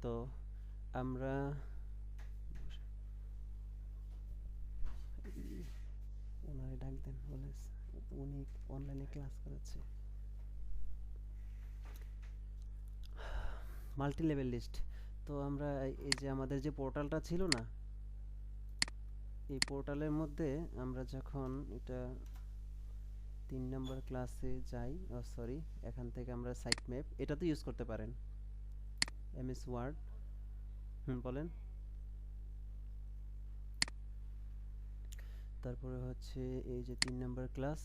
তো আমরা ওনারে ডাক দেন, বলে উনি অনলাইনে ক্লাস করাচ্ছে। Multi level list. তো আমরা এই যে আমাদের যে পোর্টালটা ছিল না, এই পোর্টালের মধ্যে আমরা যখন এটা 3 নম্বর ক্লাসে যাই, সরি, এখান থেকে আমরা সাইট ম্যাপ এটা তো ইউজ করতে পারেন, এমএস ওয়ার্ড। বলেন। তারপরে হচ্ছে এই যে 3 নম্বর ক্লাস,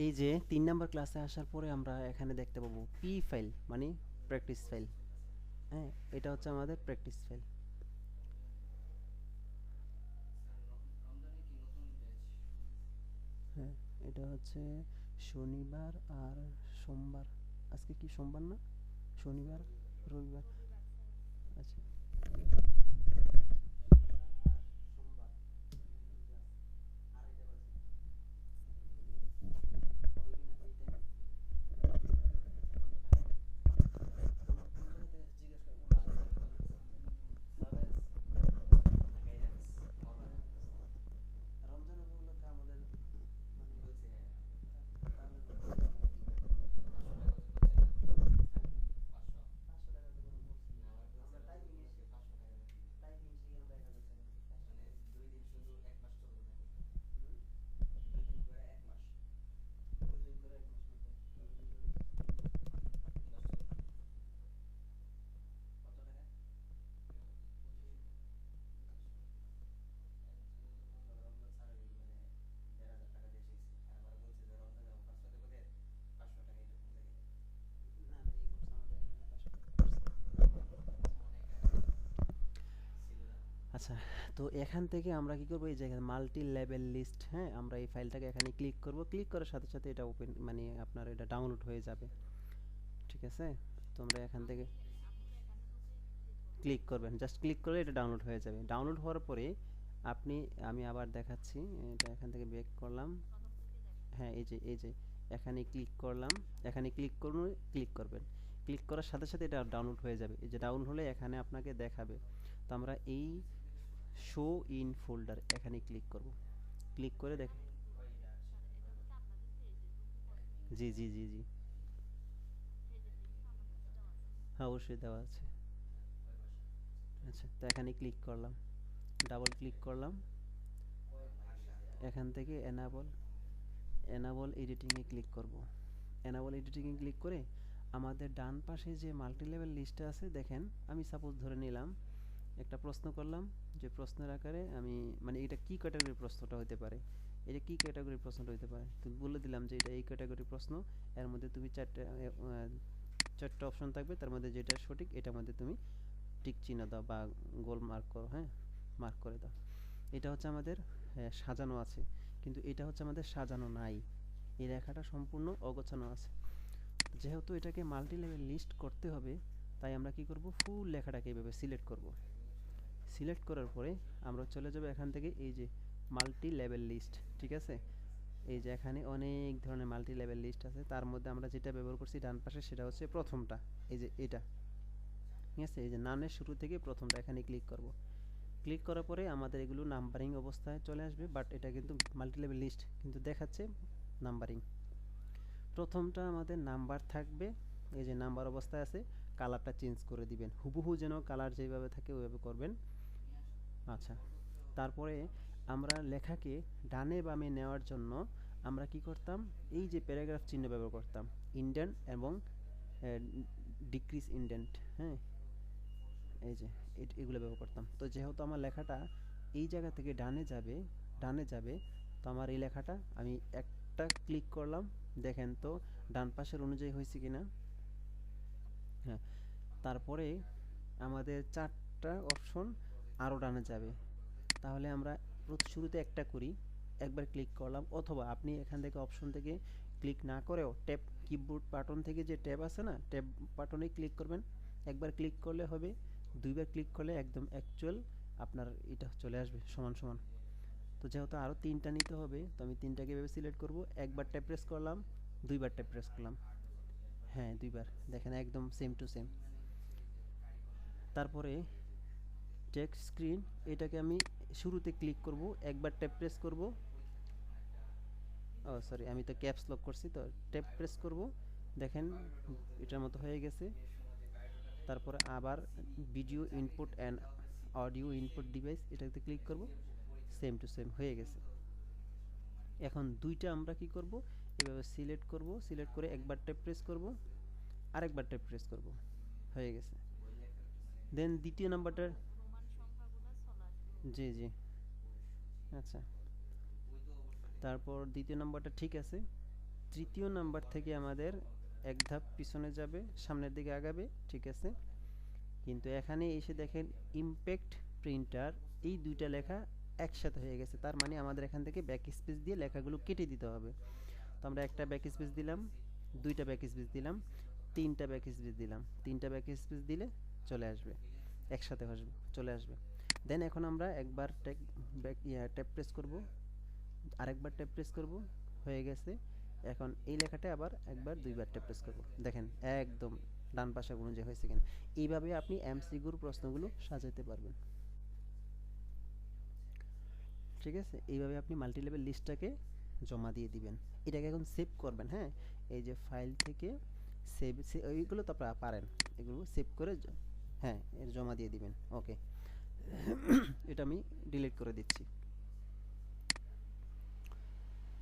এই যে 3 নম্বর ক্লাসে আসার পরে আমরা এখানে দেখতে পাবো পি ফাইল, মানে প্র্যাকটিস ফাইল। হ্যাঁ, এটা হচ্ছে আমাদের প্র্যাকটিস ফাইল। হ্যাঁ, এটা হচ্ছে শনিবার আর সোমবার। আজকে কি সোমবার না? শনিবার, রবিবার। আচ্ছা, আচ্ছা। তো এখান থেকে আমরা কি করব, এই যে মাল্টি লেভেল লিস্ট, হ্যাঁ, আমরা এই ফাইলটাকে এখানে ক্লিক করব। ক্লিক করার সাথে সাথে এটা ওপেন, মানে আপনার এটা ডাউনলোড হয়ে যাবে। ঠিক আছে? তো আমরা এখান থেকে ক্লিক করবেন, জাস্ট ক্লিক করলে এটা ডাউনলোড হয়ে যাবে। ডাউনলোড হওয়ার পরে আপনি, আমি আবার দেখাচ্ছি, এটা এখান থেকে ব্যাক করলাম। হ্যাঁ, এই যে এখানে ক্লিক করলাম, এখানে ক্লিক করুন, ক্লিক করবেন। ক্লিক করার সাথে সাথে এটা ডাউনলোড হয়ে যাবে। এই যে ডাউনলোড হলে এখানে আপনাকে দেখাবে। তো আমরা এই শো ইন ফোল্ডার এখানে ক্লিক করব। ক্লিক করে দেখ, জি জি জি জি, হ্যাঁ অবশ্যই দেওয়া আছে। আচ্ছা, তো এখানে ক্লিক করলাম, ডাবল ক্লিক করলাম, এখান থেকে এনাবল এডিটিংয়ে ক্লিক করব। এনাবল এডিটিংয়ে ক্লিক করে আমাদের ডান পাশে যে মাল্টি লেভেল লিস্টটা আছে দেখেন, আমি সাপোজ ধরে নিলাম একটা প্রশ্ন করলাম, যে প্রশ্নের আকারে আমি, মানে এটা কি ক্যাটাগরির প্রশ্নটা হতে পারে, এটা কি ক্যাটাগরির প্রশ্নটা হতে পারে, তুমি বলে দিলাম যে এটা এই ক্যাটাগরির প্রশ্ন। এর মধ্যে তুমি চারটা অপশন থাকবে, তার মধ্যে যেটা সঠিক এটার মধ্যে তুমি টিক চিহ্ন দাও বা গোল মার্ক করো, হ্যাঁ, মার্ক করে দাও। এটা হচ্ছে আমাদের সাজানো আছে, কিন্তু এটা হচ্ছে আমাদের সাজানো নাই, এই রেখাটা সম্পূর্ণ অগোছানো আছে। যেহেতু এটাকে মাল্টি লেভেল লিস্ট করতে হবে, তাই আমরা কি করব, ফুল লেখাটাকে এইভাবে সিলেক্ট করব। সিলেক্ট করার পরে আমরা চলে যাব এখান থেকে এই যে মাল্টি লেভেল লিস্ট। ঠিক আছে? এই যে এখানে অনেক ধরনের মাল্টি লেভেল লিস্ট আছে, তার মধ্যে আমরা যেটা ব্যবহার করছি ডান পাশে সেটা হচ্ছে প্রথমটা, এই যে এটা। ঠিক আছে? এই যে নামের শুরু থেকে প্রথমটা, এখানে ক্লিক করব। ক্লিক করার পরে আমাদের এগুলো নাম্বারিং অবস্থায় চলে আসবে, বাট এটা কিন্তু মাল্টি লেভেল লিস্ট কিন্তু দেখাচ্ছে নাম্বারিং। প্রথমটা আমাদের নাম্বার থাকবে, এই যে নাম্বার অবস্থায় আছে, কালারটা চেঞ্জ করে দিবেন, হুবহু যেন কালার যেভাবে থাকে ওইভাবে করবেন। আচ্ছা, তারপরে আমরা লেখাকে ডানে বামে নেওয়ার জন্য আমরা কি করতাম, এই যে প্যারাগ্রাফ চিহ্ন ব্যবহার করতাম, ইন্ডেন্ট এবং ডিক্রিজ ইন্ডেন্ট, হ্যাঁ, এই যে এগুলো ব্যবহার করতাম। তো যেহেতু আমার লেখাটা এই জায়গা থেকে ডানে যাবে, তো আমার এই লেখাটা আমি একটা ক্লিক করলাম, দেখেন তো ডান পাশের অনুযায়ী হয়েছে কিনা। হ্যাঁ, তারপরে আমাদের 4টা অপশন আরও ডানে যাবে, তাহলে আমরা শুরুতে একটা করি, একবার ক্লিক করলাম, অথবা আপনি এখান থেকে অপশন থেকে ক্লিক না করেও ট্যাব কিবোর্ড বাটন থেকে যে ট্যাব আছে না, ট্যাব বাটনে ক্লিক করবেন, একবার ক্লিক করলে হবে, দুইবার ক্লিক করলে একদম অ্যাকচুয়াল আপনার এটা চলে আসবে সমান সমান। তো যেহেতু আরও 3টা নিতে হবে, তো আমি 3টাকে এভাবে সিলেক্ট করব, একবার ট্যাপ প্রেস করলাম, দুইবার ট্যাপ প্রেস করলাম, হ্যাঁ দুইবার, দেখেন একদম সেম টু সেম। তারপরে টেক্সট স্ক্রিন, এটাকে আমি শুরুতে ক্লিক করব, একবার ট্যাপ প্রেস করব, ও সরি আমি তো ক্যাপস লক করছি, তো ট্যাপ প্রেস করব, দেখেন এটার মতো হয়ে গেছে। তারপরে আবার video input and audio input device, এটাতে ক্লিক করব, সেম টু সেম হয়ে গেছে। এখন দুইটা আমরা কি করব, এভাবে সিলেক্ট করব, সিলেক্ট করে একবার ট্যাপ প্রেস করব, আরেকবার ট্যাপ প্রেস করব, হয়ে গেছে। দেন দ্বিতীয় নাম্বারটা, জি জি, আচ্ছা, তারপর দ্বিতীয় নাম্বারটা ঠিক আছে। তৃতীয় নাম্বার থেকে আমাদের এক ধাপ পিছনে যাবে, সামনের দিকে আগাবে, ঠিক আছে। কিন্তু এখানে এসে দেখেন ইমপ্যাক্ট প্রিন্টার, এই দুইটা লেখা একসাথে হয়ে গেছে, তার মানে আমাদের এখান থেকে ব্যাক স্পেস দিয়ে লেখাগুলো কেটে দিতে হবে। তো আমরা একটা ব্যাক স্পেস দিলাম, দুইটা ব্যাক স্পেস দিলাম, তিনটা ব্যাক স্পেস দিলাম, তিনটা ব্যাক স্পেস দিলে চলে আসবে, একসাথে চলে আসবে। দেন এখন আমরা একবার ট্যাপ প্রেস করব, আরেকবার ট্যাপ প্রেস করব, হয়ে গেছে। এখন এই লেখাটা আবার একবার দুইবার ট্যাপ প্রেস করব, দেখেন একদম ডান পাশে অনুযায়ী হয়েছে কিনা। এইভাবে আপনি এমসিকিউর প্রশ্নগুলো সাজাতে পারবেন, ঠিক আছে। এইভাবে আপনি মাল্টি লেভেল লিস্টটাকে জমা দিয়ে দিবেন। এটাকে এখন সেভ করবেন, হ্যাঁ, এই যে ফাইল থেকে সেভ, এইগুলো তো আপনারা পারেন, এগুলো সেভ করে হ্যাঁ এর জমা দিয়ে দিবেন। ওকে, এটা আমি ডিলিট করে দিচ্ছি।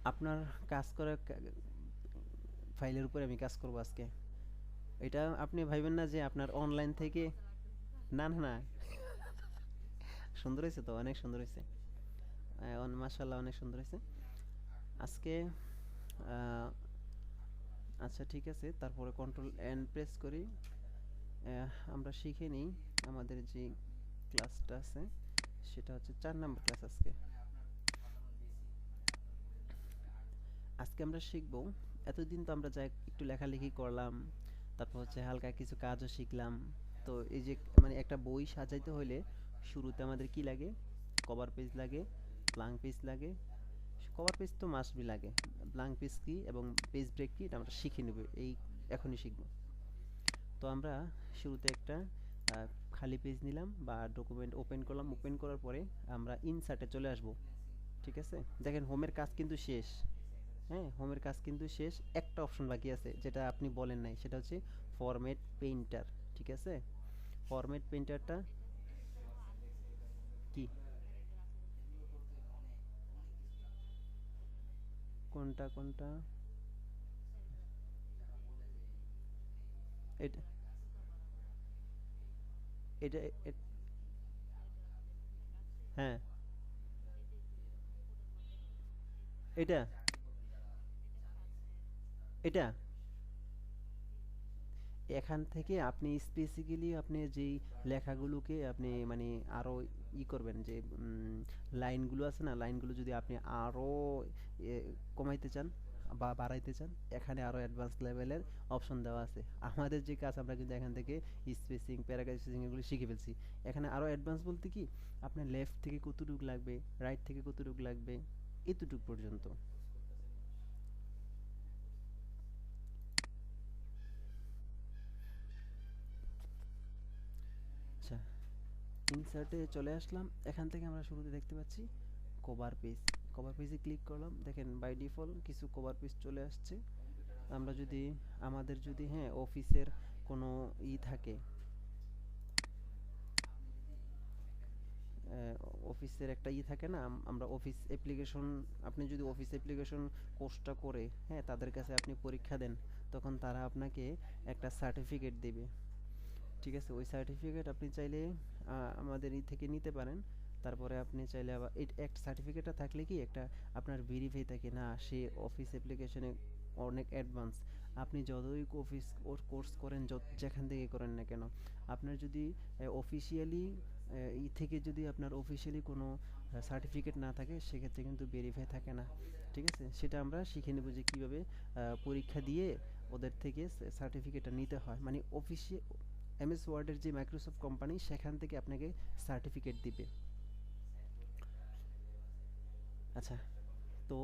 আপনার কাজ করার ফাইলের উপরে আমি কাজ করব আজকে। এটা আপনি ভাইবেন না যে আপনার অনলাইন থেকে, না না না, সুন্দর হয়েছে তো, অনেক সুন্দর হয়েছে, মাশাআল্লাহ অনেক সুন্দর হয়েছে আজকে। আচ্ছা ঠিক আছে, তারপরে কন্ট্রোল এন প্রেস করি, আমরা শিখে নিই আমাদের যে ক্লাসটা আছে, সেটা হচ্ছে 4 নম্বর ক্লাস। আজকে আমরা শিখব, এতদিন তো আমরা যা একটু লেখালেখি করলাম, তারপর হচ্ছে হালকা কিছু কাজও শিখলাম। তো এই যে মানে একটা বই সাজাইতে হলে শুরুতে আমাদের কি লাগে, কভার পেজ লাগে, ব্ল্যাঙ্ক পেজ লাগে। কভার পেজ তো মাস্ট বি লাগে, ব্ল্যাঙ্ক পেজ কি এবং পেজ ব্রেক কি এটা আমরা শিখে নেব, এই এখনই শিখব। তো আমরা শুরুতে একটা খালি পেজ নিলাম বা ডকুমেন্ট ওপেন করলাম, ওপেন করার পরে আমরা ইনসার্টে চলে আসব, ঠিক আছে। দেখেন হোমের কাজ কিন্তু শেষ, হ্যাঁ হোমের কাজ কিন্তু শেষ, একটা অপশন বাকি আছে যেটা আপনি বলেন নাই, সেটা হচ্ছে ফরম্যাট পেইন্টার, ঠিক আছে। ফরম্যাট পেইন্টারটা কি, কোনটা কোনটা, এটা এটা হ্যাঁ এটা এটা এখান থেকে আপনি স্পেসিক্যালি আপনি যেই লেখাগুলোকে আপনি মানে আরো করবেন, যে লাইনগুলো আছে না, লাইনগুলো যদি আপনি আরো এ, কমাইতে চান বা বাড়াইতে চান, এখানে আরো অ্যাডভান্স লেভেলের অপশন দেওয়া আছে। আমাদের যে কাজ আমরা কিন্তু এখান থেকে স্পেসিং, প্যারাগ্রাফ স্পেসিং এগুলো শিখে ফেলছি। এখানে আরো অ্যাডভান্স বলতে কি, আপনার লেফট থেকে কতটুকু লাগবে, রাইট থেকে কতটুকু লাগবে, এতটুকু পর্যন্ত। আচ্ছা, ইনসার্টে চলে আসলাম, এখান থেকে আমরা শুরুতে দেখতে পাচ্ছি কভার পেজ। কভার পেজে ক্লিক করলাম, দেখেন বাই ডিফল্ট কিছু কভার পেজ চলে আসছে। আমরা যদি আমাদের যদি হ্যাঁ অফিসের কোনো থাকে, অফিসের একটা থাকে না, আমরা অফিস অ্যাপ্লিকেশন, আপনি যদি অফিস অ্যাপ্লিকেশন কোর্সটা করে হ্যাঁ তাদের কাছে আপনি পরীক্ষা দেন, তখন তারা আপনাকে একটা সার্টিফিকেট দেবে, ঠিক আছে। ওই সার্টিফিকেট আপনি চাইলে আমাদের থেকে নিতে পারেন। তারপরে আপনি চাইলে আবার এই একটা সার্টিফিকেটটা থাকলে কি একটা আপনার ভেরিফাই থাকে না, সে অফিস অ্যাপ্লিকেশনে অনেক অ্যাডভান্স। আপনি যতই অফিস কোর্স করেন, যেখান থেকে করেন না কেন, আপনার যদি অফিসিয়ালি থেকে যদি আপনার অফিসিয়ালি কোনো সার্টিফিকেট না থাকে, সেক্ষেত্রে কিন্তু ভেরিফাই থাকে না, ঠিক আছে। সেটা আমরা শিখে নেব যে কীভাবে পরীক্ষা দিয়ে ওদের থেকে সার্টিফিকেটটা নিতে হয়, মানে অফিসে এমএস ওয়ার্ডের যে মাইক্রোসফট কোম্পানি সেখান থেকে আপনাকে সার্টিফিকেট দিবে। আচ্ছা, তো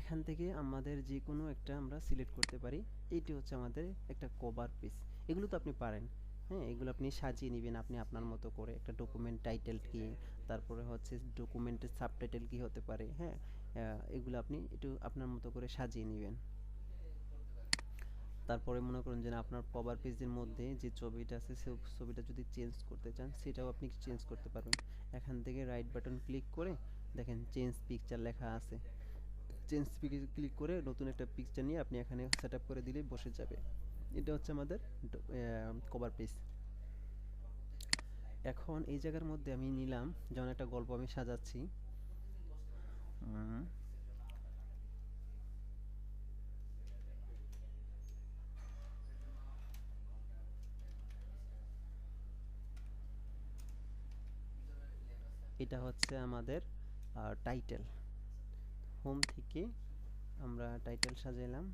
এখান থেকে আমাদের যে কোনো একটা আমরা সিলেক্ট করতে পারি। এইটি হচ্ছে আমাদের একটা কভার পেজ। এগুলো তো আপনি পারেন, হ্যাঁ, এগুলো আপনি সাজিয়ে নেবেন আপনি আপনার মতো করে। একটা ডকুমেন্ট টাইটেল কি, তারপরে হচ্ছে ডকুমেন্টের সাবটাইটেল কি হতে পারে, হ্যাঁ, এগুলো আপনি একটু আপনার মতো করে সাজিয়ে নেবেন। তারপরে মনে করুন যে আপনার কভার পেজের মধ্যে যে ছবিটা আছে সেই ছবিটা যদি চেঞ্জ করতে চান সেটাও আপনি চেঞ্জ করতে পারবেন। এখান থেকে রাইট বাটন ক্লিক করে দেখেন চেঞ্জ পিকচার লেখা আছে, চেঞ্জ পিকচার ক্লিক করে নতুন একটা পিকচার নিয়ে আপনি এখানে সেট আপ করে দিলেই বসে যাবে। এটা হচ্ছে আমাদের কভার পেজ। এখন এই জায়গার মধ্যে আমি নিলাম যেমন একটা গল্প আমি সাজাচ্ছি। এটা হচ্ছে আমাদের টাইটেল। হোম থেকে আমরা টাইটেল সাজাইলাম,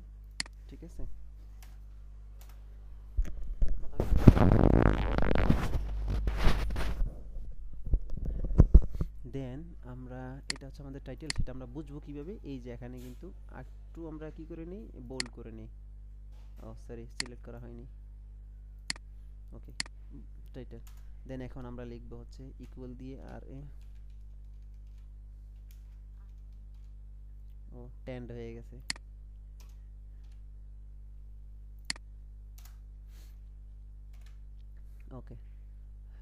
ঠিক আছে। দেন আমরা এটা হচ্ছে আমাদের টাইটেল, সেটা আমরা বুঝবো কিভাবে? এই যে এখানে কিন্তু একটু আমরা কি করে নিই, বোল্ড করে নিই। ও সরি, সিলেক্ট করা হয়নি। ওকে, টাইটেল। দেন এখন আমরা লিখবো হচ্ছে ইকুয়াল দিয়ে আর এ, ও টেন্ড হয়ে গেছে। ওকে,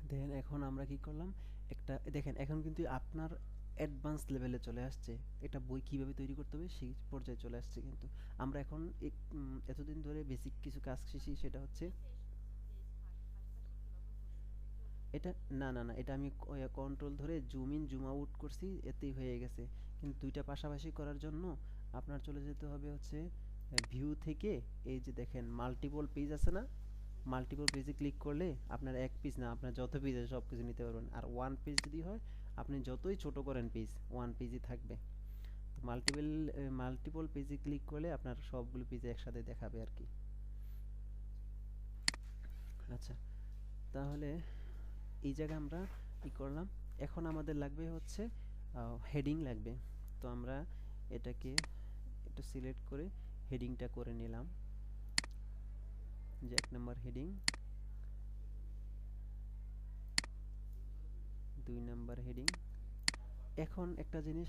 দেন এখন আমরা কি করলাম, একটা দেখেন এখন কিন্তু আপনার অ্যাডভান্স লেভেলে চলে আসছে। এটা বই কিভাবে তৈরি করতে হবে সেই পর্যায়ে চলে আসছে। কিন্তু আমরা এখন এতদিন ধরে বেসিক কিছু কাজ শিখি, সেটা হচ্ছে এটা না না না, এটা আমি কন্ট্রোল ধরে জুম ইন জুম আউট করছি, এতেই হয়ে গেছে। কিন্তু দুইটা পাশাপাশি করার জন্য আপনার চলে যেতে হবে হচ্ছে ভিউ থেকে। এই যে দেখেন মাল্টিপল পেজ আছে না, মাল্টিপল পেজে ক্লিক করলে আপনার এক পেজ না, আপনার যত পেজ আছে সব কিছু নিতে পারবেন। আর ওয়ান পেজ যদি হয়, আপনি যতই ছোট করেন পেজ, ওয়ান পেজই থাকবে। মাল্টিপল মাল্টিপল পেজে ক্লিক করলে আপনার সবগুলো পেজে একসাথে দেখাবে আর কি। আচ্ছা, তাহলে এই জায়গায় আমরা কি করলাম, এখন আমাদের লাগবে হচ্ছে হেডিং লাগবে। তো আমরা এটাকে একটু সিলেক্ট করে হেডিংটা করে নিলাম, যে 1 নম্বর হেডিং, 2 নম্বর হেডিং। এখন একটা জিনিস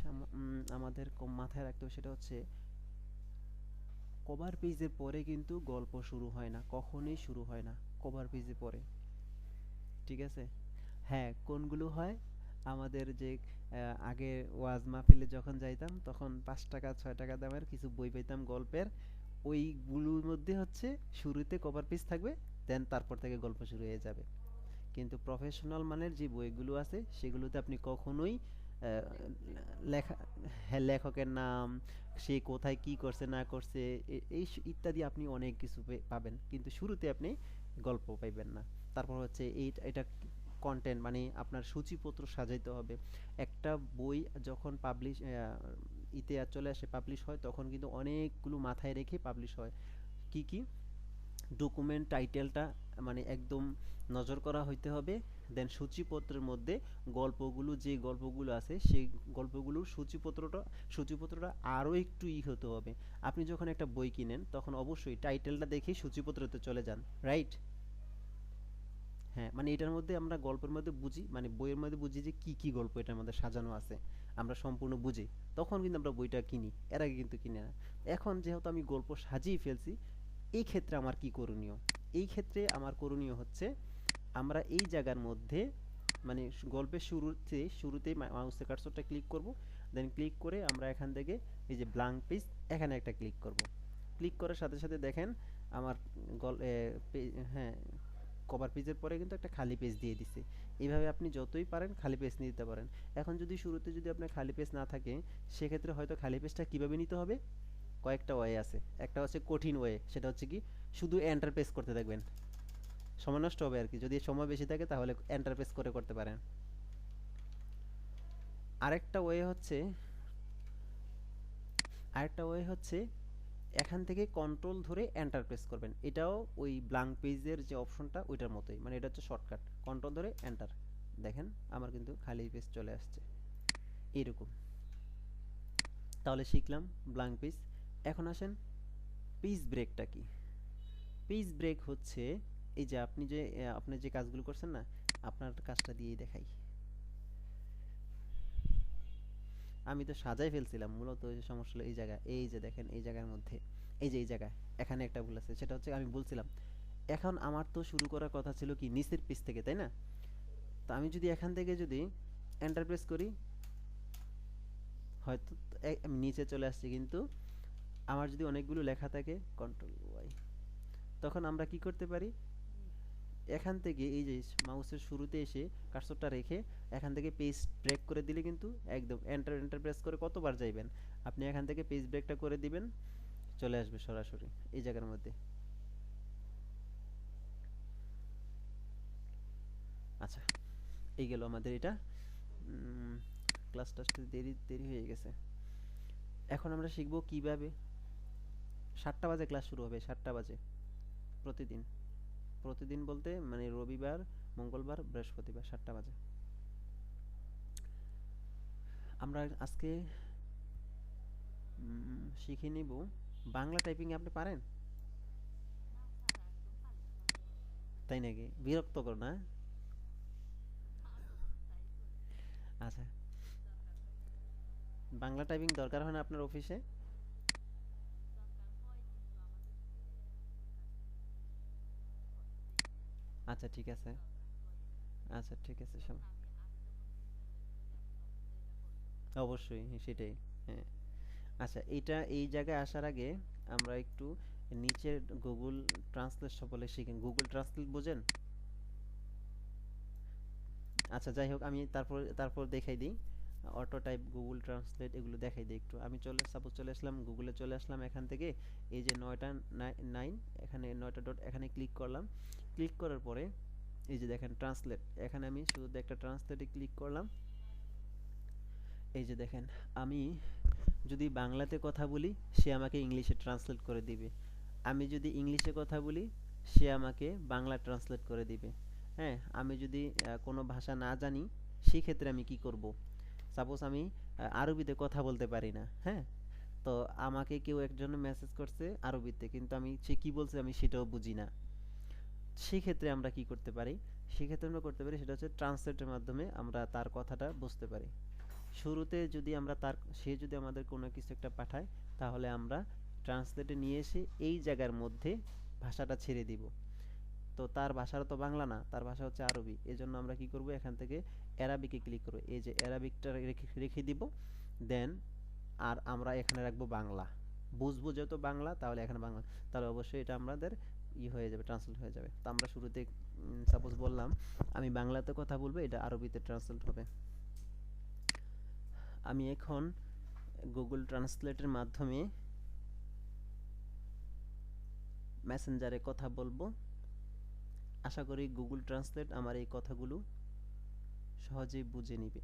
আমাদের মাথায় রাখতে হবে, সেটা হচ্ছে কভার পেজের পরে কিন্তু গল্প শুরু হয় না, কখনোই শুরু হয় না কভার পেজে পরে, ঠিক আছে। হ্যাঁ, কোনগুলো হয়, আমাদের যে আগে ওয়াজ মাহফিলে যখন যাইতাম তখন 5 টাকা 6 টাকা দামের কিছু বই পেতাম গল্পের, ওইগুলোর মধ্যে হচ্ছে শুরুতে কভার পেজ থাকবে, দেন তারপর থেকে গল্প শুরু হয়ে যাবে। কিন্তু প্রফেশনাল মানের যে বইগুলো আছে সেগুলোতে আপনি কখনোই লেখা, হ্যাঁ, লেখকের নাম, সে কোথায় কি করছে না করছে, এই ইত্যাদি আপনি অনেক কিছু পাবেন, কিন্তু শুরুতে আপনি গল্প পাইবেন না। তারপর হচ্ছে এটা কন্টেন্ট মানে আপনার সূচিপত্র সাজাইতে হবে। একটা বই যখন পাবলিশ ইতে চলে আসে, পাবলিশ হয়, তখন কিন্তু অনেকগুলো মাথায় রেখে পাবলিশ হয়। কি কি ডকুমেন্ট টাইটেলটা মানে একদম নজর করা হইতে হবে। দেন সূচিপত্রের মধ্যে গল্পগুলো, যে গল্পগুলো আছে সেই গল্পগুলোর সূচিপত্রটা আরও একটু হতে হবে। আপনি যখন একটা বই কিনেন তখন অবশ্যই টাইটেলটা দেখে সূচিপত্রতে চলে যান, রাইট? হ্যাঁ, মানে এটার মধ্যে আমরা গল্পের মধ্যে বুঝি, মানে বইয়ের মধ্যে বুঝি যে কি কি গল্প এটার মধ্যে সাজানো আছে, আমরা সম্পূর্ণ বুঝি, তখন কিন্তু আমরা বইটা কিনি, এর আগে কিন্তু কিনি না। এখন যেহেতু আমি গল্প সাজিয়ে ফেলছি, এই ক্ষেত্রে আমার কি করণীয়? এই ক্ষেত্রে আমার করণীয় হচ্ছে আমরা এই জায়গার মধ্যে মানে গল্পের শুরুতেই মাউসের কার্সরটা ক্লিক করব। দেন ক্লিক করে আমরা এখান থেকে এই যে ব্ল্যাঙ্ক পেজ, এখানে একটা ক্লিক করব। ক্লিক করার সাথে সাথে দেখেন আমার হ্যাঁ, কভার পেজের পরে কিন্তু একটা খালি পেজ দিয়ে দিছে। এইভাবে আপনি যতই পারেন খালি পেজ নিয়ে দিতে পারেন। এখন যদি শুরুতে যদি আপনার খালি পেজ না থাকে, সেক্ষেত্রে হয়তো খালি পেজটা কিভাবে নিতে হবে, কয়েকটা ওয়ে আছে। একটা হচ্ছে কঠিন ওয়ে, সেটা হচ্ছে কি শুধু এন্টার প্রেস করতে থাকবেন, সময় নষ্ট হবে আর কি। যদি সময় বেশি থাকে তাহলে এন্টার প্রেস করে করতে পারেন। আরেকটা ওয়ে হচ্ছে আরেকটা ওয়ে হচ্ছে এখান থেকে কন্ট্রোল ধরে এন্টার প্রেস করবেন। এটাও ওই ব্ল্যাঙ্ক পেজের যে অপশনটা ওইটার মতোই, মানে এটা হচ্ছে শর্টকাট, কন্ট্রোল ধরে এন্টার। দেখেন আমার কিন্তু খালি পেজ চলে আসছে এরকম। তাহলে শিখলাম ব্ল্যাঙ্ক পেজ। এখন আসেন পেজ ব্রেকটা কি। পেজ ব্রেক হচ্ছে এই যে আপনি যে কাজগুলো করছেন না, আপনার কাজটা দিয়েই দেখাই। আমি তো সাজাই ফেলছিলাম, মূলত ওই যে সমস্যা হলো এই জায়গা, এই যে দেখেন এই জায়গার মধ্যে, এই যে এই জায়গায় এখানে একটা ভুল আছে, সেটা হচ্ছে আমি বলছিলাম এখন আমার তো শুরু করার কথা ছিল কি নিচের পেজ থেকে, তাই না? তো আমি যদি এখান থেকে যদি এন্টার প্রেস করি, হয়তো আমি নিচে চলে আসছি, কিন্তু আমার যদি অনেকগুলো লেখা থাকে কন্ট্রোল ওয়াই, তখন আমরা কি করতে পারি, এখান থেকে এই যে মাউসের শুরুতে এসে কার্সরটা রেখে এখান থেকে পেজ ব্রেক করে দিলে কিন্তু একদম এন্টার এন্টার প্রেস করে কতবার যাইবেন, আপনি এখান থেকে পেজ ব্রেকটা করে দিবেন, চলে আসবে সরাসরি এই জায়গার মধ্যে। আচ্ছা, এই গেল আমাদের এটা। ক্লাসটা আসতে দেরি দেরি হয়ে গেছে। এখন আমরা শিখবো কিভাবে। 7টা বাজে ক্লাস শুরু হবে, 7টা বাজে প্রতিদিন। প্রতিদিন বলতে মানে রবিবার, মঙ্গলবার, বৃহস্পতিবার 7টা বাজে। আমরা আজকে শিখে নিব বাংলা টাইপিং। আপনি পারেন? তাই নাকি? বিরক্তকর না? আচ্ছা, বাংলা টাইপিং দরকার হয় না আপনার অফিসে? আচ্ছা ঠিক আছে, আচ্ছা ঠিক আছে সব। অবশ্যই, হ্যাঁ, সেটাই। হ্যাঁ, আচ্ছা, এটা এই জায়গায় আসার আগে আমরা একটু নিচের গুগল ট্রান্সলেট সকলে শিখেন। গুগল ট্রান্সলেট বোঝেন? আচ্ছা যাই হোক, আমি তারপর তারপর দেখাই দিই। অটো টাইপ, গুগল ট্রান্সলেট, এগুলো দেখাই দিই একটু। আমি সাপোজ চলে আসলাম গুগলে, চলে আসলাম এখান থেকে এই যে 9টা 9, এখানে 9টা ডট, এখানে ক্লিক করলাম। ক্লিক করার পরে এই যে দেখেন ট্রান্সলেট, এখানে আমি শুধু একটা ট্রান্সলেটে ক্লিক করলাম। এই যে দেখেন, আমি যদি বাংলাতে কথা বলি সে আমাকে ইংলিশে ট্রান্সলেট করে দিবে, আমি যদি ইংলিশে কথা বলি সে আমাকে বাংলা ট্রান্সলেট করে দিবে। হ্যাঁ, আমি যদি কোনো ভাষা না জানি সেক্ষেত্রে আমি কি করব, সাপোজ আমি আরবিতে কথা বলতে পারি না, হ্যাঁ, তো আমাকে কেউ একজন মেসেজ করছে আরবিতে, কিন্তু আমি সে কি বলছে আমি সেটাও বুঝি না, সেক্ষেত্রে আমরা কি করতে পারি, সেক্ষেত্রে আমরা করতে পারি সেটা হচ্ছে ট্রান্সলেটের মাধ্যমে আমরা তার কথাটা বুঝতে পারি। শুরুতে যদি আমরা সে যদি আমাদের কোনো কিছু একটা পাঠায়, তাহলে আমরা ট্রান্সলেটে নিয়ে এসে এই জায়গার মধ্যে ভাষাটা ছেড়ে দিব। তো তার ভাষাটা তো বাংলা না, তার ভাষা হচ্ছে আরবি, এজন্য আমরা কি করব, এখান থেকে অ্যারাবিকে ক্লিক করব, এই যে অ্যারাবিকটা রেখে রেখে দিব। দেন আর আমরা এখানে রাখবো বাংলা, বুঝবো যেহেতু বাংলা, তাহলে এখানে বাংলা, তাহলে অবশ্যই এটা আমাদের হয়ে যাবে, ট্রান্সলেট হয়ে যাবে। তো আমরা শুরুতে সাপোজ বললাম আমি বাংলাতে কথা বলবো, এটা আরবিতে ট্রান্সলেট হবে। আমি এখন গুগল ট্রান্সলেটের মাধ্যমে মেসেঞ্জারে কথা বলবো। আশা করি গুগল ট্রান্সলেট আমার এই কথাগুলো সহজেই বুঝে নিবে।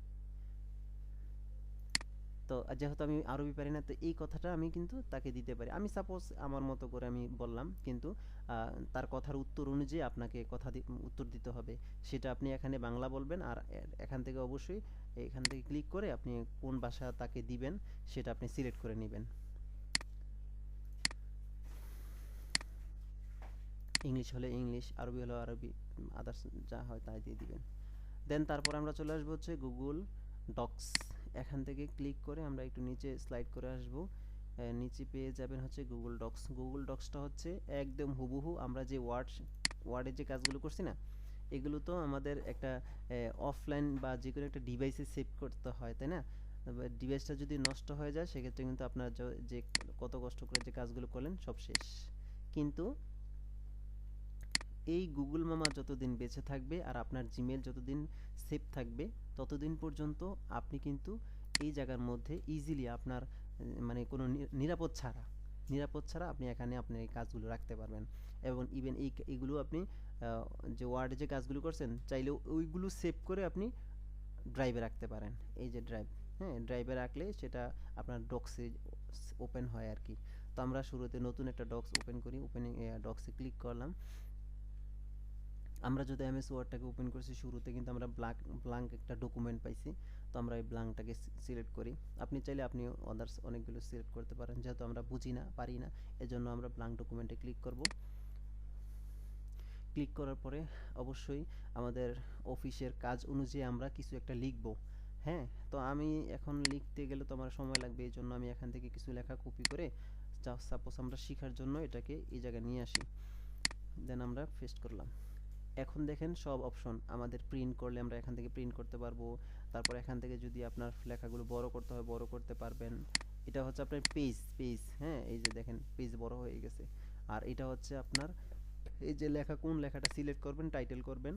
তো যেহেতু আমি আরবি পারি না, তো এই কথাটা আমি কিন্তু তাকে দিতে পারি। আমি সাপোজ আমার মতো করে আমি বললাম, কিন্তু তার কথার উত্তর অনুযায়ী আপনাকে উত্তর দিতে হবে। সেটা আপনি এখানে বাংলা বলবেন, আর এখান থেকে অবশ্যই এখান থেকে ক্লিক করে আপনি কোন ভাষা তাকে দিবেন সেটা আপনি সিলেক্ট করে নেবেন। ইংলিশ হলে ইংলিশ, আরবি হলে আরবি, আদার্স যা হয় তাই দিয়ে দিবেন। দেন তারপর আমরা চলে আসবো হচ্ছে গুগল ডক্স। এখান থেকে ক্লিক করে আমরা একটু নিচে স্লাইড করে আসব, নিচে পেয়ে যাবেন হচ্ছে গুগল ডক্স। গুগল ডক্সটা হচ্ছে একদম হুবহু আমরা যে ওয়ার্ডে যে কাজগুলো করছি না, এগুলো তো আমাদের একটা অফলাইন বা যে কোনো একটা ডিভাইসে সেভ করতে হয়, তাই না? ডিভাইসটা যদি নষ্ট হয়ে যায় সেক্ষেত্রে কিন্তু আপনার যে কত কষ্ট করে যে কাজগুলো করলেন সব শেষ। কিন্তু এই গুগল মামা যতদিন বেঁচে থাকবে আর আপনার জিমেল যতদিন সেভ থাকবে, ততদিন পর্যন্ত আপনি কিন্তু এই জায়গার মধ্যে ইজিলি আপনার মানে কোনো নিরাপদ ছাড়া আপনি এখানে আপনার এই কাজগুলো রাখতে পারবেন। এবং ইভেন এইগুলো আপনি যে ওয়ার্ডে যে কাজগুলো করছেন চাইলে ওইগুলো সেভ করে আপনি ড্রাইভে রাখতে পারেন। এই যে ড্রাইভ, হ্যাঁ, ড্রাইভে রাখলে সেটা আপনার ডক্সে ওপেন হয় আর কি। তো আমরা শুরুতে নতুন একটা ডক্স ওপেন করি, ওপেনিং ডক্সে ক্লিক করলাম। আমরা যদি এমএস ওয়ার্ডটাকে ওপেন করছি শুরুতে কিন্তু আমরা ব্ল্যাঙ্ক একটা ডকুমেন্ট পাইছি। তো আমরা এই ব্ল্যাঙ্কটাকে সিলেক্ট করি। আপনি চাইলে আপনি আদার্স অনেকগুলো সিলেক্ট করতে পারেন, যেহেতু আমরা বুঝি না পারি না এজন্য আমরা ব্ল্যাঙ্ক ডকুমেন্টে ক্লিক করব। ক্লিক করার পরে অবশ্যই আমাদের অফিসের কাজ অনুযায়ী আমরা কিছু একটা লিখব। হ্যাঁ, তো আমি এখন লিখতে গেলে তো আমার সময় লাগবে, এই জন্য আমি এখান থেকে কিছু লেখা কপি করে সাপোজ আমরা শেখার জন্য এটাকে এই জায়গায় নিয়ে আসি, দেন আমরা পেস্ট করলাম। এখন দেখেন সব অপশন আমাদের প্রিন্ট করলে আমরা এখান থেকে প্রিন্ট করতে পারবো। তারপর এখান থেকে যদি আপনার লেখাগুলো বড় করতে হয় বড় করতে পারবেন। এটা হচ্ছে আপনার পেজ, হ্যাঁ এই যে দেখেন পেজ বড় হয়ে গেছে। আর এটা হচ্ছে আপনার এই যে লেখা, কোন লেখাটা সিলেক্ট করবেন, টাইটেল করবেন,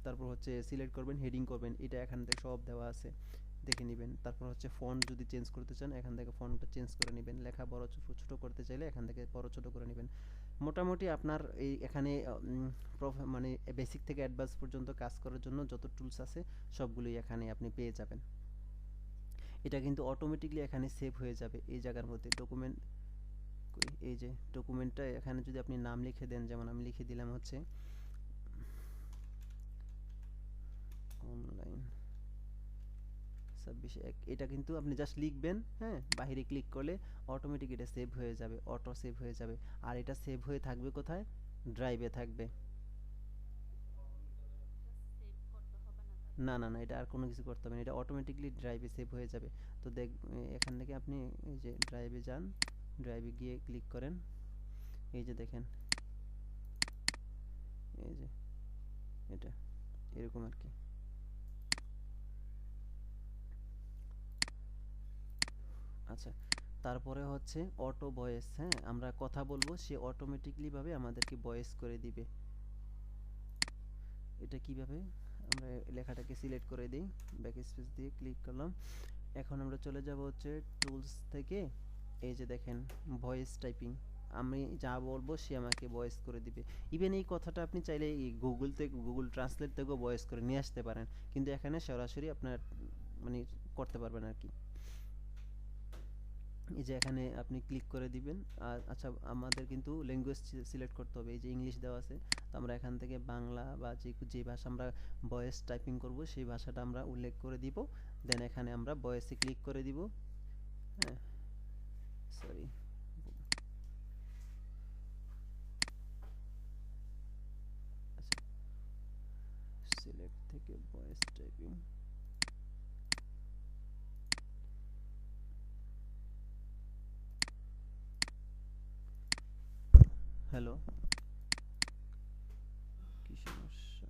তারপর হচ্ছে সিলেক্ট করবেন, হেডিং করবেন, এটা এখান থেকে সব দেওয়া আছে, দেখে নেবেন। তারপর হচ্ছে ফন্ট যদি চেঞ্জ করতে চান এখান থেকে ফন্টটা চেঞ্জ করে নেবেন, লেখা বড় ছোট করতে চাইলে এখান থেকে বড় ছোট করে নেবেন। মোটামুটি আপনার এই এখানে মানে বেসিক থেকে অ্যাডভান্স পর্যন্ত কাজ করার জন্য যত টুলস আছে সবগুলোই এখানে আপনি পেয়ে যাবেন। এটা কিন্তু অটোমেটিকলি এখানে সেভ হয়ে যাবে এই জায়গার মধ্যে। ডকুমেন্ট, এই যে ডকুমেন্টটা এখানে যদি আপনি নাম লিখে দেন, যেমন আমি লিখে দিলাম হচ্ছে অনলাইন 26/1, এটা কিন্তু আপনি জাস্ট লিখবেন, হ্যাঁ বাইরে ক্লিক করলে অটোমেটিক এটা সেভ হয়ে যাবে, অটো সেভ হয়ে যাবে। আর এটা সেভ হয়ে থাকবে কোথায়, ড্রাইভে থাকবে। না না না, এটা আর কোনো কিছু করতে হবে না, এটা অটোমেটিকলি ড্রাইভে সেভ হয়ে যাবে। তো এখান থেকে আপনি এই যে ড্রাইভে যান, ড্রাইভে গিয়ে ক্লিক করেন, এই যে দেখেন এই যে এটা এরকম আর কি। আচ্ছা, তারপরে হচ্ছে অটো ভয়েস, হ্যাঁ আমরা কথা বলবো সে অটোমেটিকলি ভাবে আমাদেরকে ভয়েস করে দিবে। এটা কিভাবে, আমরা লেখাটাকে সিলেক্ট করে দিই, ব্যাক স্পেস দিয়ে ক্লিক করলাম। এখন আমরা চলে যাব হচ্ছে টুলস থেকে, এই যে দেখেন ভয়েস টাইপিং, আমি যা বলবো সে আমাকে ভয়েস করে দিবে। ইভেন এই কথাটা আপনি চাইলে গুগল থেকে, গুগল ট্রান্সলেট থেকেও ভয়েস করে নিয়ে আসতে পারেন, কিন্তু এখানে সরাসরি আপনার মানে করতে পারবেন আর কি। এই যে এখানে আপনি ক্লিক করে দিবেন। আর আচ্ছা, আমাদের কিন্তু ল্যাঙ্গুয়েজ সিলেক্ট করতে হবে, এই যে ইংলিশ দেওয়া আছে, তো আমরা এখান থেকে বাংলা বা যে ভাষা আমরা ভয়েস টাইপিং করব সেই ভাষাটা আমরা উল্লেখ করে দিব। দেন এখানে আমরা ভয়েসে ক্লিক করে দিব। হ্যাঁ সরি, আচ্ছা সিলেক্ট থেকে ভয়েস টাইপিং, হ্যালো কি সমস্যা,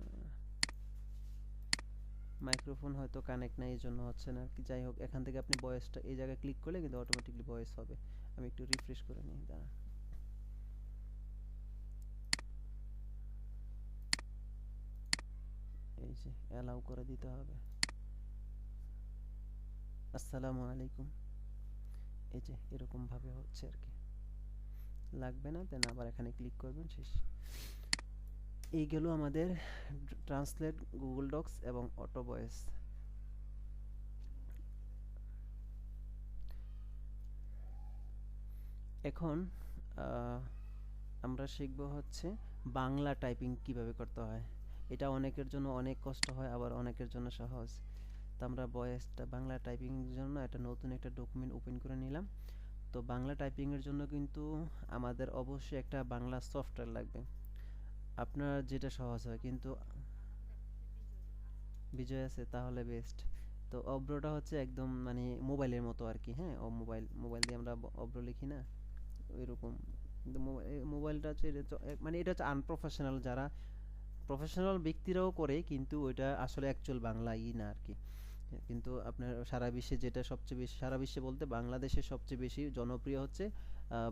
মাইক্রোফোন হয়তো কানেক্ট নাই এই জন্য হচ্ছে না আর কি। যাই হোক, এখান থেকে আপনি ভয়েসটা এই জায়গায় ক্লিক করলে কিন্তু অটোমেটিকলি ভয়েস হবে। আমি একটু রিফ্রেশ করে নিই, দাঁড়ান। এই যে অ্যালাউ করে দিতে হবে, আসসালামু আলাইকুম, এই যে এরকম ভাবে হচ্ছে আর কি। লাগবে না, দেন আবার এখানে ক্লিক করবেন, শেষ। এই গেল আমাদের ট্রান্সলেট, গুগল ডক্স এবং অটো ভয়েস। এখন আমরা শিখব হচ্ছে বাংলা টাইপিং কিভাবে করতে হয়। এটা অনেকের জন্য অনেক কষ্ট হয়, আবার অনেকের জন্য সহজ। তো আমরা ভয়েসটা বাংলা টাইপিং এর জন্য একটা নতুন একটা ডকুমেন্ট ওপেন করে নিলাম। তো বাংলা টাইপিং এর জন্য কিন্তু আমাদের অবশ্যই একটা বাংলা সফটওয়্যার লাগবে, আপনার যেটা সহজ হয়। কিন্তু বিজয় আছে, তাহলে বেস্ট। তো অব্রটা হচ্ছে একদম মানে মোবাইলের মতো আর কি, হ্যাঁ ও মোবাইল দিয়ে আমরা অব্র লিখি না ওইরকম। কিন্তু মোবাইলটা হচ্ছে মানে এটা হচ্ছে আনপ্রফেশনাল, যারা প্রফেশনাল ব্যক্তিরাও করে, কিন্তু ওইটা আসলে অ্যাকচুয়াল বাংলাই না আর কি। কিন্তু আপনার সারা বিশ্বে যেটা সবচেয়ে বেশি, সারা বিশ্বে বলতে বাংলাদেশে সবচেয়ে বেশি জনপ্রিয় হচ্ছে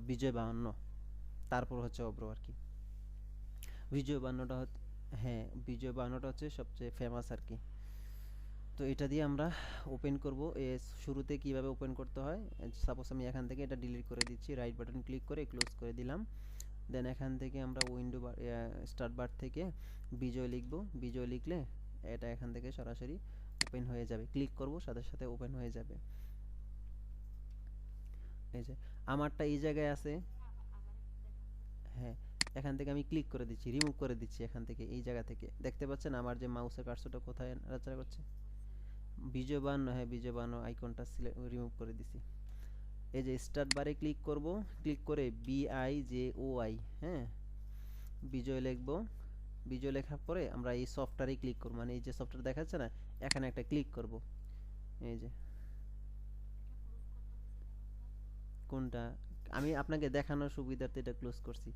বিজয় 52, তারপর হচ্ছে অব্র আর কি। বিজয় 52টা হ্যাঁ বিজয় 52টা হচ্ছে সবচেয়ে ফেমাস আর কি। তো এটা দিয়ে আমরা ওপেন করব। শুরুতে কিভাবে ওপেন করতে হয়, সাপোজ আমি এখান থেকে এটা ডিলিট করে দিচ্ছি, রাইট বাটন ক্লিক করে ক্লোজ করে দিলাম। দেন এখান থেকে আমরা উইন্ডো স্টার্ট বার থেকে বিজয় লিখব, বিজয় লিখলে এটা এখান থেকে সরাসরি ওপেন হয়ে যাবে, ক্লিক করব সাথে সাথে ওপেন হয়ে যাবে। এই যে আমারটা এই জায়গায় আছে। হ্যাঁ, এখান থেকে আমি ক্লিক করে দিচ্ছি, রিমুভ করে দিচ্ছি এখান থেকে, এই জায়গা থেকে দেখতে পাচ্ছেন আমার যে মাউসের কার্সরটা কোথায় নাড়াচাড়া করছে। বিজয় বাহান্ন, হ্যাঁ বিজয় বাহান্ন আইকনটা রিমুভ করে দিছি। এই যে স্টার্ট বারে ক্লিক করব, ক্লিক করে BIJOY, হ্যাঁ বিজয় লিখবো। বিজয় লেখার পরে আমরা এই সফটওয়্যারে ক্লিক করব, মানে এই যে সফটওয়্যার দেখাচ্ছে না, এখানে একটা ক্লিক করব। এই যে কোনটা, আমি আপনাকে দেখানোর সুবিধার্থে এটা ক্লোজ করছি।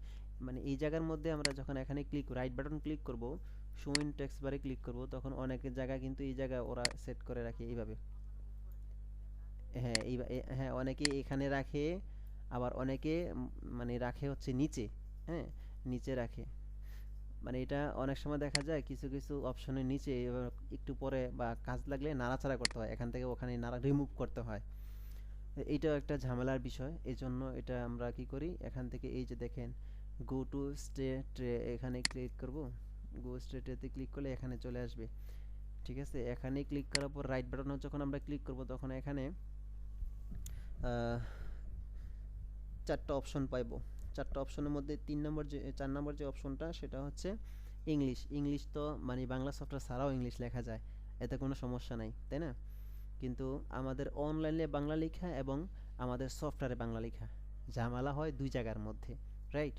মানে এই জায়গার মধ্যে আমরা যখন এখানে ক্লিক রাইট বাটন ক্লিক করব, শো ইন টেক্সট বারে ক্লিক করব, তখন অনেক জায়গা কিন্তু এই জায়গা ওরা সেট করে রাখে এইভাবে। হ্যাঁ হ্যাঁ অনেকে এখানে রাখে, আবার অনেকে মানে রাখে হচ্ছে নিচে। হ্যাঁ, নিচে রাখে। মানে এটা অনেক সময় দেখা যায় কিছু কিছু অপশনের নিচে একটু পরে বা কাজ লাগলে নাড়াচাড়া করতে হয়, এখান থেকে ওখানে নাড়া রিমুভ করতে হয়। এইটাও একটা ঝামেলার বিষয়, এই জন্য এটা আমরা কি করি, এখান থেকে এই যে দেখেন গো টু স্টেট, এখানে ক্লিক করব। গো স্টেটেতে ক্লিক করলে এখানে চলে আসবে। ঠিক আছে, এখানে ক্লিক করার পর রাইট বাটনে যখন আমরা ক্লিক করব, তখন এখানে চারটা অপশন পাইবো। চারটা অপশনের মধ্যে 4 নম্বর যে অপশনটা, সেটা হচ্ছে ইংলিশ। ইংলিশ তো মানে বাংলা সফটওয়্যার ছাড়াও ইংলিশ লেখা যায়, এতে কোনো সমস্যা নাই, তাই না? কিন্তু আমাদের অনলাইনে বাংলা লেখা এবং আমাদের সফটওয়্যারে বাংলা লেখা ঝামেলা হয় দুই জায়গার মধ্যে, রাইট?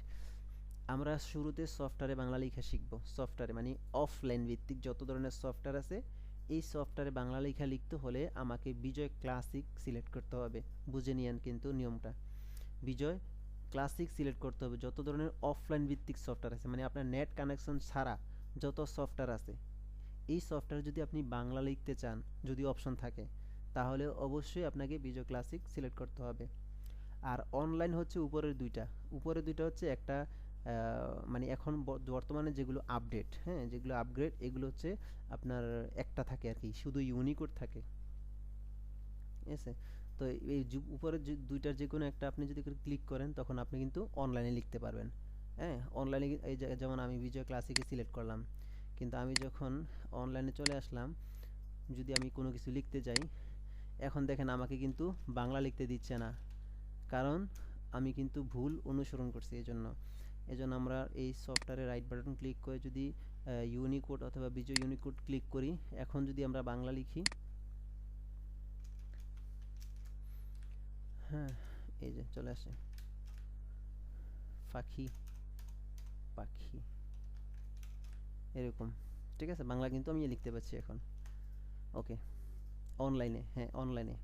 আমরা শুরুতে সফটওয়্যারে বাংলা লেখা শিখবো। সফটওয়্যারে মানে অফলাইন ভিত্তিক যত ধরনের সফটওয়্যার আছে, এই সফটওয়্যারে বাংলা লেখা লিখতে হলে আমাকে বিজয় ক্লাসিক সিলেক্ট করতে হবে। বুঝে নিয়েন কিন্তু নিয়মটা, বিজয় ক্লাসিক সিলেক্ট করতে হবে। যত ধরনের অফলাইন ভিত্তিক সফটওয়্যার আছে, মানে আপনার নেট কানেকশন ছাড়া যত সফটওয়্যার আছে, এই সফটওয়্যার যদি আপনি বাংলা লিখতে চান, যদি অপশন থাকে, তাহলে অবশ্যই আপনাকে বিজয় ক্লাসিক সিলেক্ট করতে হবে। আর অনলাইন হচ্ছে উপরের দুইটা হচ্ছে একটা মানে এখন বর্তমানে যেগুলো আপডেট, হ্যাঁ যেগুলো আপগ্রেড, এগুলো হচ্ছে আপনার একটা থাকে আর কি, শুধু ইউনিকোড থাকে। ঠিক আছে, তো এই উপরের দুইটার যে কোনো একটা আপনি যদি ক্লিক করেন, তখন আপনি কিন্তু অনলাইনে লিখতে পারবেন। হ্যাঁ, অনলাইনে এই যেমন আমি বিজয় ক্লাসিকে সিলেক্ট করলাম, কিন্তু আমি যখন অনলাইনে চলে আসলাম, যদি আমি কোনো কিছু লিখতে যাই, এখন দেখেন আমাকে কিন্তু বাংলা লিখতে দিচ্ছে না, কারণ আমি কিন্তু ভুল অনুসরণ করছি। এজন্য আমরা এই সফটওয়্যারে রাইট বাটন ক্লিক করে যদি ইউনিকোড অথবা বিজয় ইউনিকোড ক্লিক করি, এখন যদি আমরা বাংলা লিখি, হ্যাঁ এই যে চলে আসে পাখি, পাখি, এরকম। ঠিক আছে, বাংলা কিন্তু আমি লিখতে পারছি এখন। ওকে, অনলাইনে, হ্যাঁ অনলাইনে।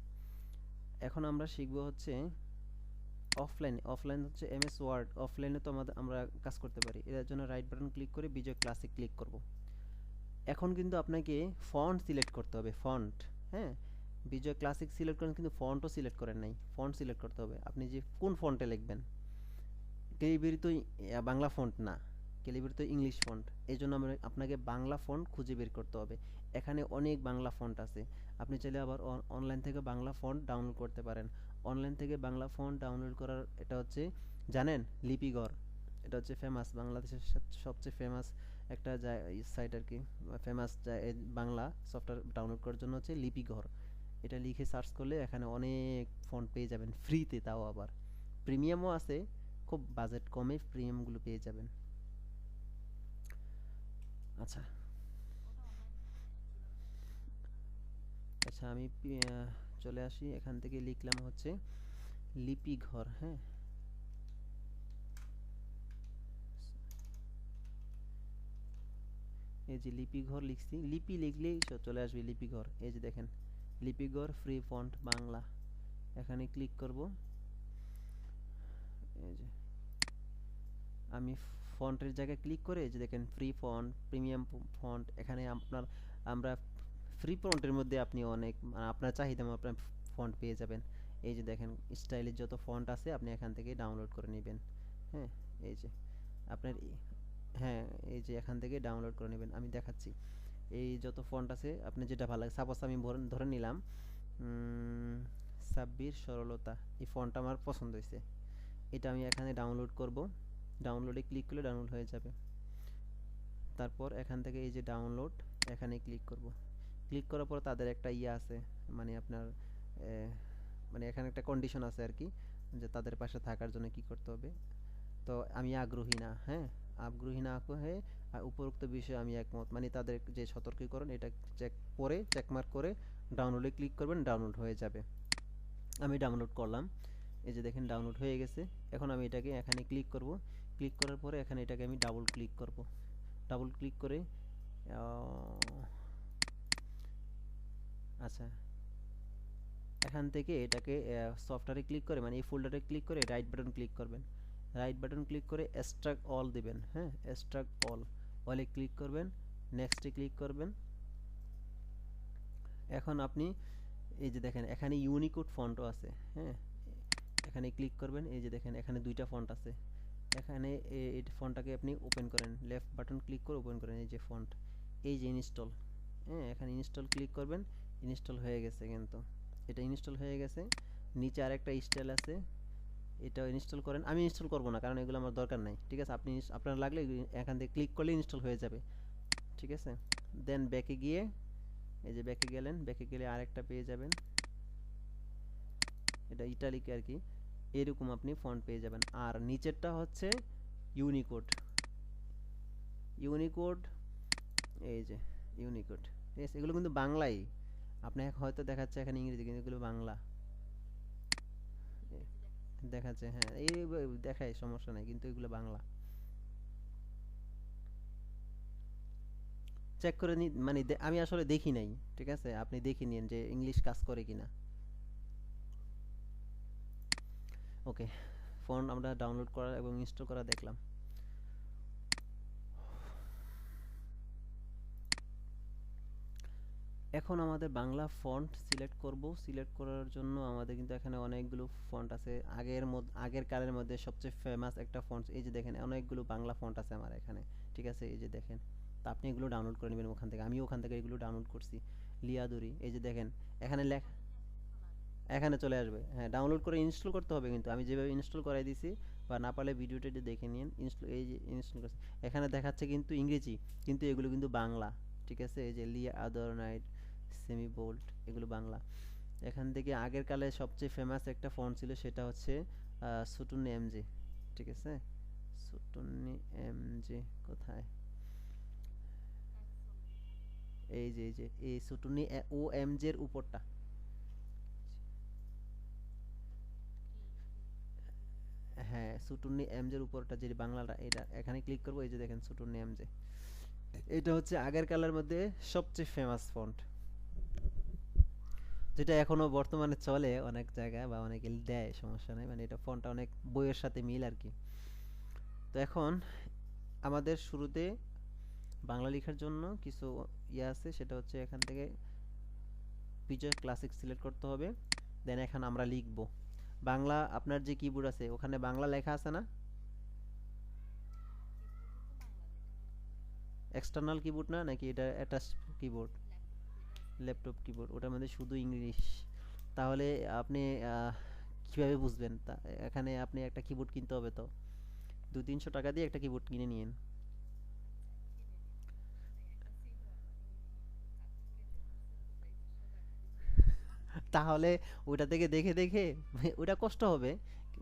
এখন আমরা শিখবো হচ্ছে অফলাইনে। অফলাইন হচ্ছে MS ওয়ার্ড, অফলাইনে তো আমরা কাজ করতে পারি। এর জন্য রাইট বাটন ক্লিক করে বিজয় ক্লাসিক ক্লিক করব। এখন কিন্তু আপনাকে ফন্ট সিলেক্ট করতে হবে, ফন্ট। হ্যাঁ, বিজয় ক্লাসিক সিলেক্ট করেন কিন্তু ফন্টও সিলেক্ট করেন নাই, ফন্ট সিলেক্ট করতে হবে। আপনি যে কোন ফন্টে লিখবেন, ক্যালিব্রি তো বাংলা ফন্ট না, ক্যালিব্রি তো ইংলিশ ফন্ট। এই জন্য আপনাকে বাংলা ফন্ট খুঁজে বের করতে হবে। এখানে অনেক বাংলা ফন্ট আছে, আপনি চাইলে আবার অনলাইন থেকে বাংলা ফন্ট ডাউনলোড করতে পারেন। অনলাইন থেকে বাংলা ফন্ট ডাউনলোড করার, এটা হচ্ছে জানেন লিপিঘর, এটা হচ্ছে ফেমাস, বাংলাদেশের সবচেয়ে ফেমাস একটা সাইট আর কি। ফেমাস বাংলা সফটওয়্যার ডাউনলোড করার জন্য হচ্ছে লিপিঘর। এটা লিখে সার্চ করলে এখানে অনেক ফন্ট পেয়ে যাবেন ফ্রিতে, তাও আবার প্রিমিয়ামও আছে, খুব বাজেট কমে প্রিমিয়ামগুলো পেয়ে যাবেন। আচ্ছা, আচ্ছা আমি চলে আসি, এখান থেকে লিখলাম হচ্ছে লিপিঘর। হ্যাঁ, এই যে লিপিঘর লিখছি, লিপি লিখলেই চলে আসবে লিপিঘর। এই যে দেখেন লিপিঘর ফ্রি ফন্ট বাংলা, এখানে ক্লিক করব। এই যে আমি ফন্টের জায়গায় ক্লিক করে, এই যে দেখেন ফ্রি ফন্ট, প্রিমিয়াম ফন্ট, এখানে আমরা ফ্রি ফন্টের মধ্যে আপনি অনেক আপনার চাহিদা মতো আপনার ফন্ট পেয়ে যাবেন। এই যে দেখেন স্টাইলের যত ফন্ট আছে আপনি এখান থেকে ডাউনলোড করে নেবেন। হ্যাঁ, এই যে আপনার হ্যাঁ এই যে এখান থেকে ডাউনলোড করে নেবেন, আমি দেখাচ্ছি। এই যত ফন্ট আছে আপনি যেটা ভালো লাগে, সাপোজ আমি ধরে নিলাম সাব্বির সরলতা, এই ফন্টটা আমার পছন্দ হয়েছে, এটা আমি এখানে ডাউনলোড করব। ডাউনলোডে ক্লিক করলে ডাউনলোড হয়ে যাবে। তারপর এখান থেকে এই যে ডাউনলোড, এখানে ক্লিক করব। ক্লিক করার পর তাদের একটা ইয়ে আছে, মানে আপনার মানে এখানে একটা কন্ডিশন আছে আর কি, যে তাদের পাশে থাকার জন্য কি করতে হবে। তো আমি আগ্রহী না, হ্যাঁ, আগ্রহী না হয়ে উপরোক্ত বিষয়ে আমি একমত, মানে তাদের যে সতর্কীকরণ এটা চেকমার্ক করে ডাউনলোডে ক্লিক করবেন, ডাউনলোড হয়ে যাবে। আমি ডাউনলোড করলাম, এই যে দেখেন ডাউনলোড হয়ে গেছে। এখন আমি এটাকে এখানে ক্লিক করব, ক্লিক করার পরে এখানে এটাকে আমি ডাবল ক্লিক করব, ডাবল ক্লিক করে আচ্ছা এখান থেকে এটাকে সফটওয়্যারে ক্লিক করে, মানে এই ফোল্ডারে ক্লিক করে রাইট বাটন ক্লিক করবেন, রাইট বাটন ক্লিক করে এক্সট্রাক্ট অল দিবেন, হ্যাঁ, এক্সট্রাক্ট অলে ক্লিক করবেন, নেক্সটে ক্লিক করবেন। এখন আপনি এই যে দেখেন এখানে ইউনিকোড ফন্টও আছে, হ্যাঁ, এখানে ক্লিক করবেন, এই যে দেখেন এখানে দুইটা ফন্ট আছে, এখানে এই ফন্টটাকে আপনি ওপেন করেন, লেফট বাটন ক্লিক করে ওপেন করেন, এই যে ফন্ট, এই যে ইনস্টল, হ্যাঁ, এখানে ইনস্টল ক্লিক করবেন, ইনস্টল হয়ে গেছে, কিন্তু এটা ইনস্টল হয়ে গেছে। নিচে আরেকটা স্টাইল আছে, এটাও ইনস্টল করেন, আমি ইনস্টল করব না কারণ এগুলো আমার দরকার নাই, ঠিক আছে, আপনি আপনার লাগলে এখান থেকে ক্লিক করলে ইনস্টল হয়ে যাবে, ঠিক আছে। দেন ব্যাকে গিয়ে, এই যে ব্যাকে গেলেন, ব্যাকে গেলে আরেকটা পেয়ে যাবেন, এটা ইটালিক আর কি, এরকম আপনি ফন্ট পেয়ে যাবেন। আর নিচেরটা হচ্ছে ইউনিকোড, ইউনিকোড, এই যে ইউনিকোড, ঠিক আছে, এগুলো কিন্তু বাংলাই, আপনাকে হয়তো দেখাচ্ছে এখানে ইংরেজি, কিন্তু এগুলো বাংলা দেখাচ্ছে, হ্যাঁ, এই দেখায়, সমস্যা নাই, কিন্তু এগুলো বাংলা। চেক করে নি, মানে আমি আসলে দেখি নাই, ঠিক আছে, আপনি দেখে নিন যে ইংলিশ কাজ করে কিনা। ওকে, ফোন আমরা ডাউনলোড করা এবং ইনস্টল করা দেখলাম। এখন আমাদের বাংলা ফন্ট সিলেক্ট করব, সিলেক্ট করার জন্য আমাদের কিন্তু এখানে অনেকগুলো ফন্ট আছে, আগের কালের মধ্যে সবচেয়ে ফেমাস একটা ফন্ট, এই যে দেখেন অনেকগুলো বাংলা ফন্ট আছে আমার এখানে, ঠিক আছে, এই যে দেখেন, তা আপনি এগুলো ডাউনলোড করে নেবেন ওখান থেকে, আমি ওখান থেকে এগুলো ডাউনলোড করছি, লিয়াদুরি, এই যে দেখেন এখানে এখানে চলে আসবে, হ্যাঁ, ডাউনলোড করে ইনস্টল করতে হবে, কিন্তু আমি যেভাবে ইনস্টল করাই দিছি, বা না পারলে ভিডিওটা দেখে নিন, ইনস্টল, এই যে ইনস্টল করছি, এখানে দেখাচ্ছে কিন্তু ইংরেজি, কিন্তু এগুলো কিন্তু বাংলা, ঠিক আছে, এই যে লিয়া আদার নাইট, সেমি বোল্ট, এগুলো বাংলা। এখান থেকে আগের কালে সবচেয়ে ফেমাস একটা ফন্ট ছিল, সেটা হচ্ছে সুটুন্নি এমজে, ঠিক আছে, সুটুন্নি এমজে কোথায়, এই যে এই সুটুন্নি ও এমজের উপরটা, হ্যাঁ, সুটুন্নি এমজের উপরটা যে বাংলাটা, এটা এখানে ক্লিক করবো, এই যে দেখেন সুটুন্নি এমজে, এটা হচ্ছে আগের কালের মধ্যে সবচেয়ে ফেমাস ফন্ট, যেটা এখনো বর্তমানে চলে অনেক জায়গায়, বা অনেকে দেয়, সমস্যা নেই, মানে এটা ফন্টটা অনেক বইয়ের সাথে মিল আর কি। তো এখন আমাদের শুরুতে বাংলা লেখার জন্য কিছু ইয়ে আছে, সেটা হচ্ছে এখান থেকে বিজয় ক্লাসিক সিলেক্ট করতে হবে, দেন এখন আমরা লিখব বাংলা, আপনার যে কিবোর্ড আছে ওখানে বাংলা লেখা আছে না, এক্সটার্নাল কিবোর্ড না, নাকি এটা অ্যাটাচ কিবোর্ড, ল্যাপটপ কিবোর্ড, ওটার মধ্যে শুধু ইংলিশ, তাহলে আপনি কিভাবে বুঝবেন, তা এখানে আপনি একটা কিবোর্ড কিনতে হবে, তো 200-300 টাকা দিয়ে একটা কিবোর্ড কিনে নিন। তাহলে ওটা থেকে দেখে দেখে ওটা কষ্ট হবে,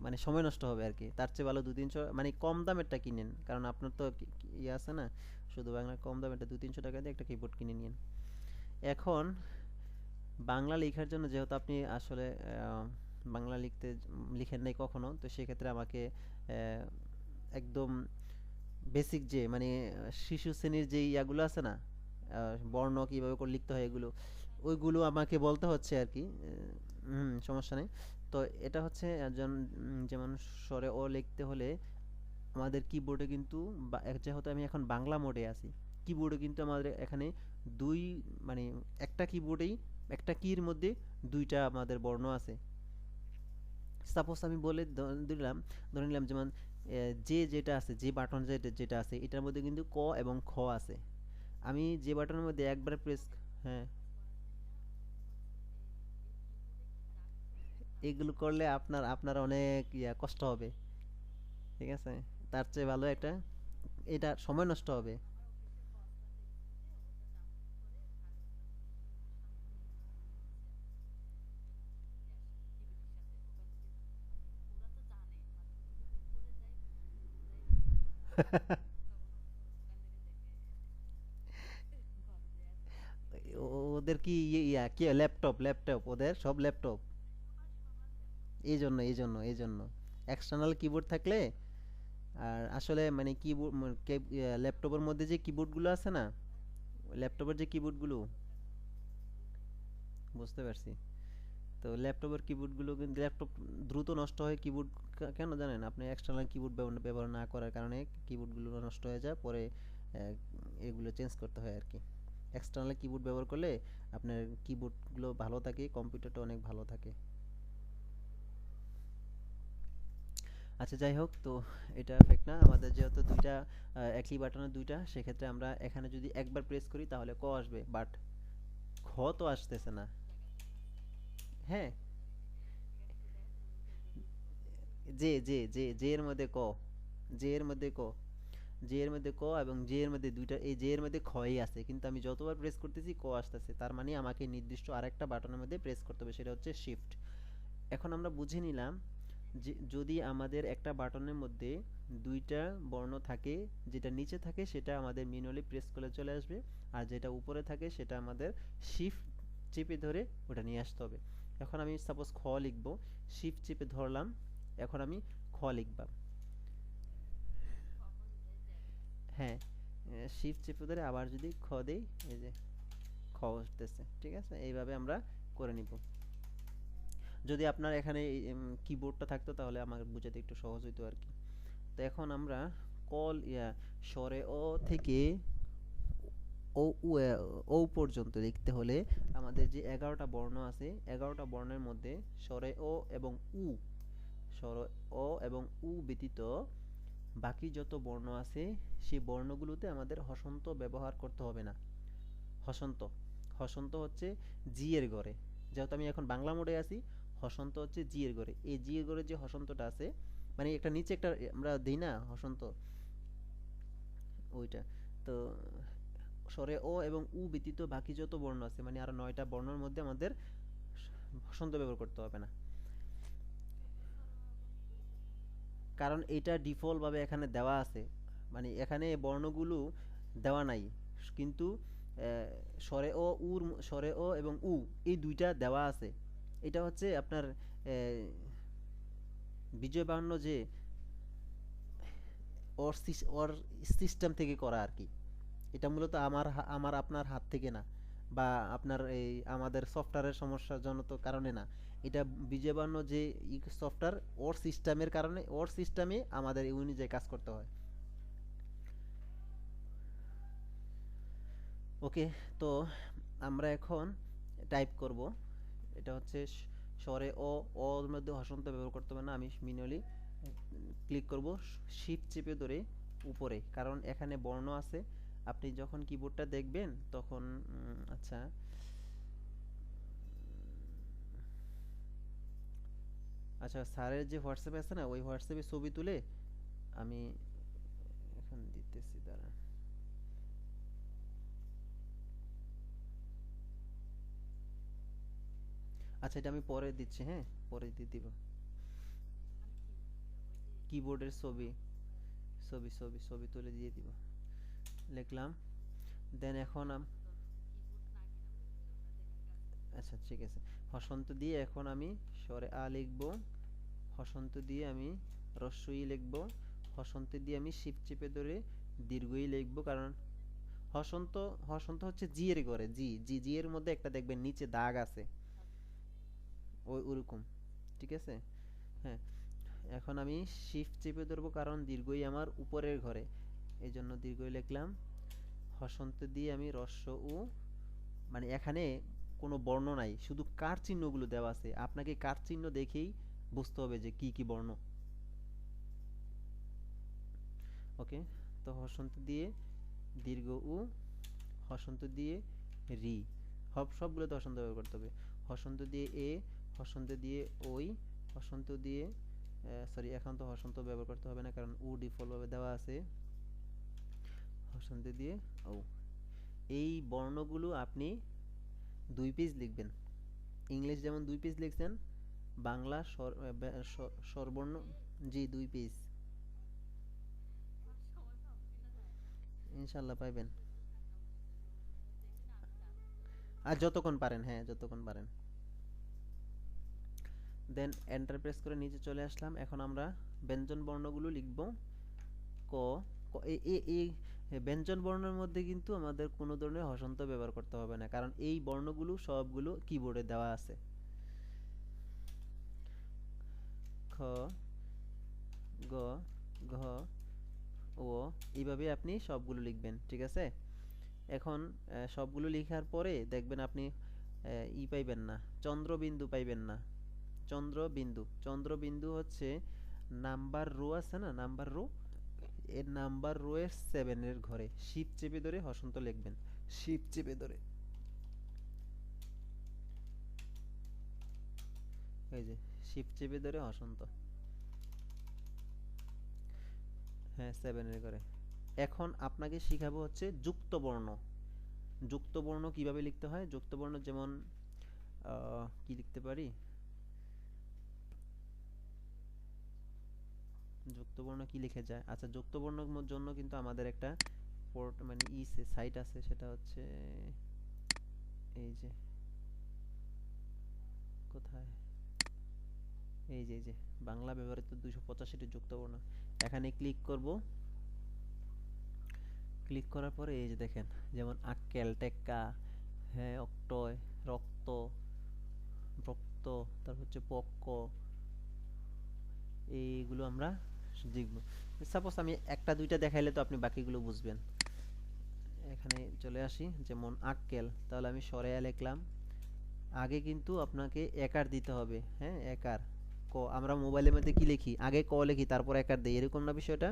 মানে সময় নষ্ট হবে আর কি, তার চেয়ে ভালো 200-300, মানে কম দামেরটা কিনেন, কারণ আপনার তো ইয়ে আছে না, শুধু বাংলা কম দামেরটা 200-300 টাকা দিয়ে একটা কিবোর্ড কিনে নিন। এখন বাংলা লেখার জন্য, যেহেতু আপনি আসলে বাংলা লিখেন নাই কখনো, তো সেক্ষেত্রে আমাকে একদম বেসিক যে, মানে শিশু শ্রেণীর যে ইয়াগুলো আছে না, বর্ণ কিভাবে করে লিখতে হয়, এগুলো ওইগুলো আমাকে বলতে হচ্ছে আর কি, সমস্যা নেই। তো এটা হচ্ছে যেমন স্বরে ও লিখতে হলে আমাদের কিবোর্ডে কিন্তু, যেহেতু আমি এখন বাংলা মোডে আছি, কিবোর্ডে কিন্তু আমাদের এখানে দুই, মানে একটা কিবোর্ডেই একটা কির মধ্যে দুইটা আমাদের বর্ণ আছে। সাপোজ আমি বলে দিলাম, ধরে নিলাম যেমন যে যেটা আছে, যে বাটন যেটা যেটা আছে, এটার মধ্যে কিন্তু ক এবং খ আছে, আমি যে বাটনের মধ্যে একবার প্রেস, হ্যাঁ, এগুলো করলে আপনার অনেক কষ্ট হবে, ঠিক আছে, তার চেয়ে ভালো একটা, এটা সময় নষ্ট হবে। ওদের কি কি ল্যাপটপ ল্যাপটপ ওদের সব ল্যাপটপ। এই জন্য এক্সটার্নাল কিবোর্ড থাকলে। আর আসলে মানে কিবোর্ড ল্যাপটপের মধ্যে যে কিবোর্ডগুলো আছে না, ল্যাপটপের যে কিবোর্ডগুলো, বুঝতে পারছি। তো ল্যাপটপের কিবোর্ডগুলো কিন্তু ল্যাপটপ দ্রুত নষ্ট হয় কিবোর্ড। কেন জানেন? আপনি এক্সটার্নাল কিবোর্ড ব্যবহার না করার কারণে কিবোর্ডগুলো নষ্ট হয়ে যায় পরে। এগুলো চেঞ্জ করতে হয় আর কি। এক্সটার্নাল কিবোর্ড ব্যবহার করলে আপনার কিবোর্ডগুলো ভালো থাকে, কম্পিউটারটা অনেক ভালো থাকে। আচ্ছা, যাই হোক, তো এটা ফেক না। আমাদের যেহেতু দুইটা একই বাটনের দুইটা, সেক্ষেত্রে আমরা এখানে যদি একবার প্রেস করি তাহলে ক আসবে, বাট খ তো আসতেছে না। হ্যাঁ, জে এর মধ্যে ক, জে এর মধ্যে ক, জে এর মধ্যে ক, এবং জে এর মধ্যে দুইটা, এই জে এর মধ্যে খই আছে, কিন্তু আমি যতবার প্রেস করতেছি ক আসতেছে। তার মানে আমাকে নির্দিষ্ট আরেকটা বাটনের মধ্যে প্রেস করতে হবে, সেটা হচ্ছে শিফট। এখন আমরা বুঝে নিলাম যে যদি আমাদের একটা বাটনের মধ্যে দুইটা বর্ণ থাকে, যেটা নিচে থাকে সেটা আমাদের ম্যানুয়ালি প্রেস করলে চলে আসবে, আর যেটা উপরে থাকে সেটা আমাদের শিফট চেপে ধরে ওটা নিয়ে আসতে হবে। এখন আমি সাপোজ খ লিখবো, শিফট চেপে ধরলাম, এখন আমি খ লিখলাম। হ্যাঁ, শিফট চেপে ধরে আবার যদি খ দেই, এই যে খ উঠতেছে। ঠিক আছে, এইভাবে আমরা করে নিব। যদি আপনার এখানে কিবোর্ডটা থাকতো তাহলে আমাকে বুঝাতে একটু সহজ হতো আর কি। তো এখন আমরা কল স্বরে অ থেকে ও ও পর্যন্ত লিখতে হলে আমাদের যে 11টা বর্ণ আছে, 11টা বর্ণের মধ্যে স্বরে ও এবং উ, স্বর অ এবং উ ব্যতীত বাকি যত বর্ণ আছে সেই বর্ণগুলোতে আমাদের হসন্ত ব্যবহার করতে হবে না। হসন্ত, হসন্ত হচ্ছে জি এর ঘরে। যেহেতু আমি এখন বাংলা মোডে আছি, হসন্ত হচ্ছে জি এর ঘরে। এই জি এর ঘরে যে হসন্তটা আছে, মানে একটা নিচে একটা আমরা দিই না হসন্ত, ওইটা। তো স্বরে ও এবং উ ব্যতীত বাকি যত বর্ণ আছে, মানে আরো 9টা বর্ণের মধ্যে আমাদের হসন্ত ব্যবহার করতে হবে না। কারণ এটা ডিফল্ট ভাবে এখানে দেওয়া আছে, মানে এখানে বর্ণগুলো দেওয়া নাই, কিন্তু স্বরে ও উর স্বরে ও এবং উ এই দুইটা দেওয়া আছে। এটা হচ্ছে আপনার বিজয় বাহান্ন যে ওর সিস্টেম থেকে করা আর কি। এটা মূলত আমার আপনার হাত থেকে না, বা আপনার এই আমাদের সফটওয়্যারের সমস্যার জন্য তো কারণে না। এটা বিজয় বাহান্ন যে সফটওয়্যার, ওর সিস্টেমের কারণে, ওর সিস্টেমে আমাদের এই অনুযায়ী কাজ করতে হয়। ওকে, তো আমরা এখন টাইপ করব। এটা হচ্ছে স্বরে অ, অর মধ্যে হসন্ত ব্যবহার করতে হবে না। আমি ম্যানুয়ালি ক্লিক করব শিফট চেপে ধরে উপরে, কারণ এখানে বর্ণ আছে। আপনি যখন কিবোর্ডটা দেখবেন তখন আচ্ছা, আচ্ছা, স্যারের যে হোয়াটসঅ্যাপ আছে না, ওই হোয়াটসঅ্যাপে ছবি তুলে আমি এখন দিতেছি, দাঁড়ান। আচ্ছা, এটা আমি পরে দিচ্ছি, হ্যাঁ, পরে দিয়ে দিব। কিবোর্ডের ছবি, ছবি তুলে দিয়ে দিব। লিখলাম, দেন এখন আচ্ছা, ঠিক আছে। হসন্ত দিয়ে এখন আমি স্বরে আ লিখব, হসন্ত দিয়ে আমি রস্বই লিখব, হসন্ত দিয়ে আমি শিপ চেপে ধরে দীর্ঘই লিখব, কারণ হসন্ত, হসন্ত হচ্ছে জি এর ঘরে, জি জি জি এর মধ্যে একটা দেখবেন নিচে দাগ আছে, ওই ওরকম। ঠিক আছে, হ্যাঁ। এখন আমি শিফট চেপে ধরবো কারণ দীর্ঘই আমার উপরের ঘরে, এই জন্য দীর্ঘই লিখলাম। হসন্ত দিয়ে আমি রস্য উ, মানে এখানে কোনো বর্ণ নাই, শুধু কার চিহ্নগুলো দেওয়া আছে, আপনাকে কার চিহ্ন দেখেই বুঝতে হবে যে কি কি বর্ণ। ওকে, তো হসন্ত দিয়ে দীর্ঘ উ, হসন্ত দিয়ে রি, সবগুলোতে হসন্ত ব্যবহার করতে হবে। হসন্ত দিয়ে এ, হসন্ত দিয়ে ওই, হসন্ত দিয়ে সরি, এখন তো হসন্ত ব্যবহার করতে হবে না কারণ উ ডিফল্ট ভাবে দেওয়া আছে। হসন্ত দিয়ে ও, এই বর্ণগুলো আপনি 2 পেজ লিখবেন। ইংলিশ যেমন 2 পেজ লিখছেন, বাংলা স্বরবর্ণ, জি 2 পেজ। ইনশাল্লাহ পাইবেন। আর যতক্ষণ পারেন, হ্যাঁ যতক্ষণ পারেন। দেন এন্টার প্রেস করে নিচে চলে আসলাম। এখন আমরা ব্যঞ্জন বর্ণগুলো লিখব। ক, এই ব্যঞ্জন বর্ণের মধ্যে কিন্তু আমাদের কোনো ধরনের হসন্ত ব্যবহার করতে হবে না, কারণ এই বর্ণগুলো সবগুলো কিবোর্ডে দেওয়া আছে। খ, গ, ঘ, ও, এইভাবে আপনি সবগুলো লিখবেন, ঠিক আছে? এখন সবগুলো লেখার পরে দেখবেন আপনি পাইবেন না, চন্দ্রবিন্দু পাইবেন না। চন্দ্রবিন্দু হচ্ছে নাম্বার রো আছে না, নাম্বার রো, এর নাম্বার রো এর 7 এর ঘরে শিফট চেপে ধরে হসন্ত লিখবেন, শিফট চেপে ধরে। এই যে শিফট চেপে ধরে হসন্ত, হ্যাঁ 7 এর ঘরে। এখন আপনাকে শিখাবো হচ্ছে যুক্ত বর্ণ। যুক্ত বর্ণ কিভাবে লিখতে হয়, যুক্ত বর্ণ যেমন কি লিখতে পারি, যুক্তবর্ণ কি লিখে যায়, আচ্ছা যুক্তবর্ণের জন্য কিন্তু আমাদের একটা পোর্ট মানে সাইট আছে, সেটা হচ্ছে এই যে, কোথায়, এই যে বাংলা ব্যবহৃত 285টি যুক্তবর্ণ, এখানে ক্লিক করব। ক্লিক করার পরে এই যে দেখেন, যেমন আক্কেল, টেক্কা, হ্যাঁ অক্টয়, রক্ত, রক্ত, তারপর হচ্ছে পক্ক, এইগুলো আমরা দেখব। সাপোজ আমি একটা দুইটা দেখাইলে তো আপনি বাকিগুলো বুঝবেন। এখানে চলে আসি, যেমন আক্কেল, তাহলে আমি সরেয়া লিখলাম। আগে কিন্তু আপনাকে একার দিতে হবে, হ্যাঁ একার। ক, আমরা মোবাইলের মধ্যে কি লিখি, আগে ক লিখি তারপর একার দেই, এরকম না বিষয়টা?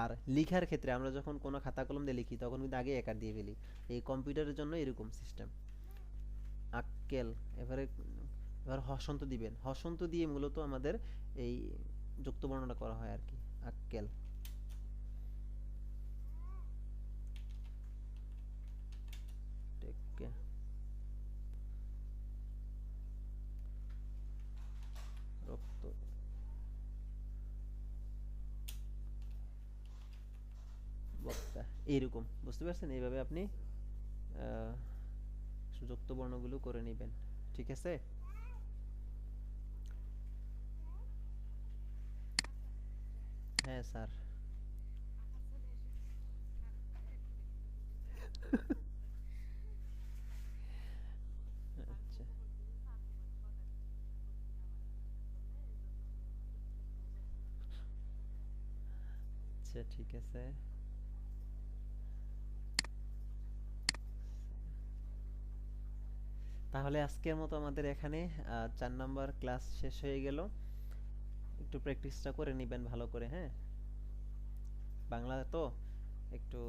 আর লিখার ক্ষেত্রে আমরা যখন কোনো খাতা কলম দিয়ে লিখি তখন কিন্তু আগে একার দিয়ে ফেলি। এই কম্পিউটারের জন্য এরকম সিস্টেম। আক্কেল, এবারে এবার হসন্ত দিবেন, হসন্ত দিয়ে মূলত আমাদের এই যুক্ত বর্ণনা করা হয় আর কি। আক্কেল, টেক্কে, রক্ত, বক্তা, এইরকম বুঝতে পারছেন? এইভাবে আপনি আহ, যুক্ত বর্ণগুলো করে নেবেন, ঠিক আছে? হ্যাঁ স্যার। আচ্ছা আচ্ছা ঠিক আছে। তাহলে আজকের মতো আমাদের এখানে 4 নাম্বার ক্লাস শেষ হয়ে গেল। একটু প্র্যাকটিসটা করে নেবেন ভালো করে, হ্যাঁ? বাংলা তো একটু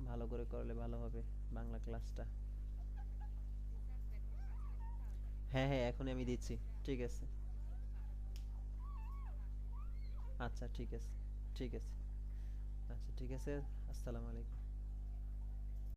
ভালো করে করলে ভালো হবে বাংলা ক্লাসটা। হ্যাঁ হ্যাঁ এখনই আমি দিচ্ছি। ঠিক আছে। আচ্ছা ঠিক আছে। ঠিক আছে। আচ্ছা ঠিক আছে। আসসালামু আলাইকুম।